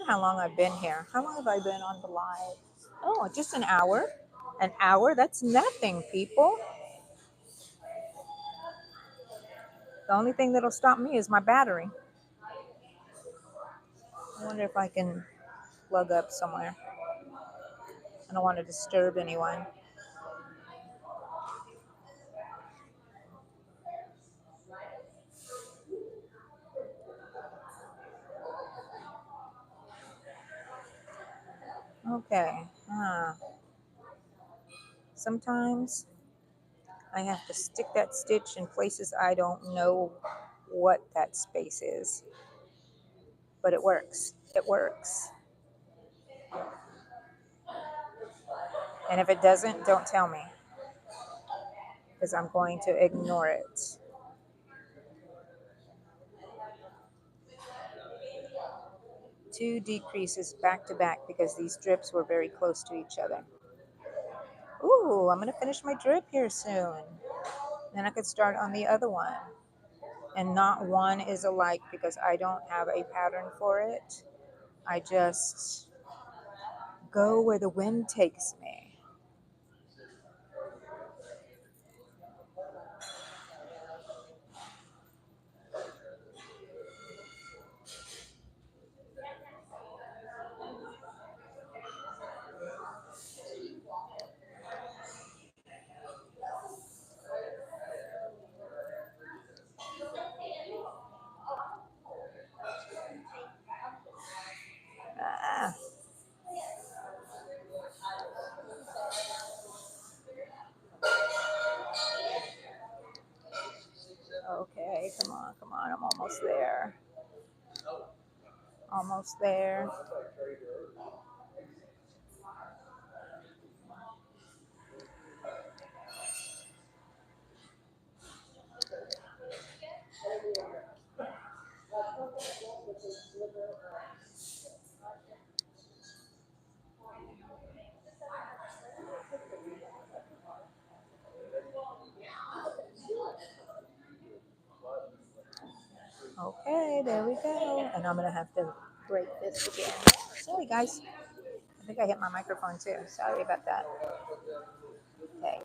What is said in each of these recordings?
how long I've been here. How long have I been on the live? Oh, just an hour. An hour? That's nothing, people. The only thing that'll stop me is my battery. I wonder if I can plug up somewhere. I don't want to disturb anyone. Okay. Sometimes I have to stick that stitch in places I don't know what that space is. But it works. It works. And if it doesn't, don't tell me, because I'm going to ignore it. Two decreases back to back because these drips were very close to each other. Ooh, I'm going to finish my drip here soon. Then I could start on the other one. And not one is alike because I don't have a pattern for it. I just go where the wind takes me. Ah, okay, come on, come on. I'm almost there. Almost there. Okay, there we go. And I'm going to have to break this again. Sorry, guys. I think I hit my microphone too. Sorry about that. Okay.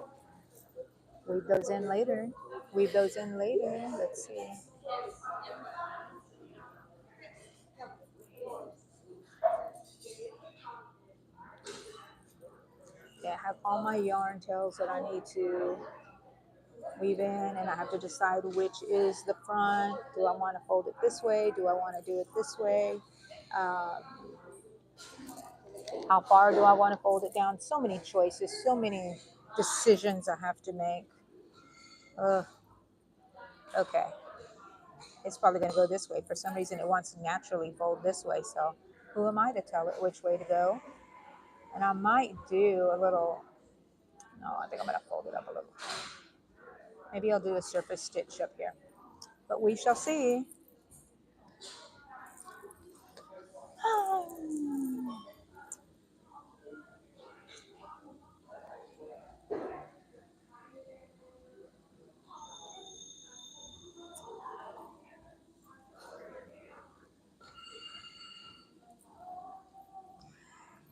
Weave those in later. Weave those in later. Let's see. Yeah, I have all my yarn tails that I need to weave in, and I have to decide which is the front. Do I want to fold it this way? Do I want to do it this way? Um, how far do I want to fold it down? So many choices, so many decisions I have to make. Ugh. Okay. It's probably going to go this way. For some reason, it wants to naturally fold this way. So who am I to tell it which way to go? And I might do a little, no, I think I'm going to fold it up a little. Maybe I'll do a surface stitch up here. But we shall see.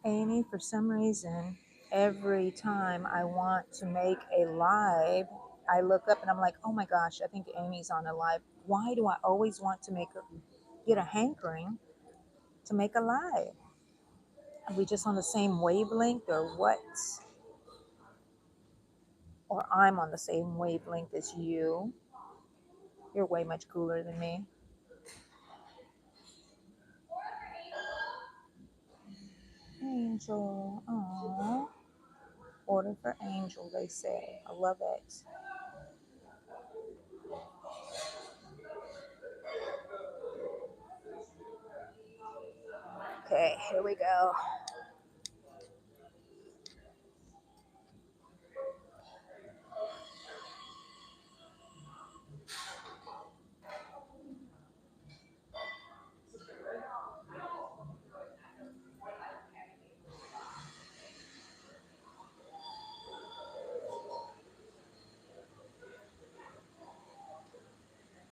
Amy, for some reason, every time I want to make a live, I look up and I'm like, oh my gosh, I think Amy's on a live. Why do I always want to get a hankering to make a live? Are we just on the same wavelength or what? Or I'm on the same wavelength as you. You're way much cooler than me. Angel, oh, order for Angel, they say. I love it. Okay, here we go.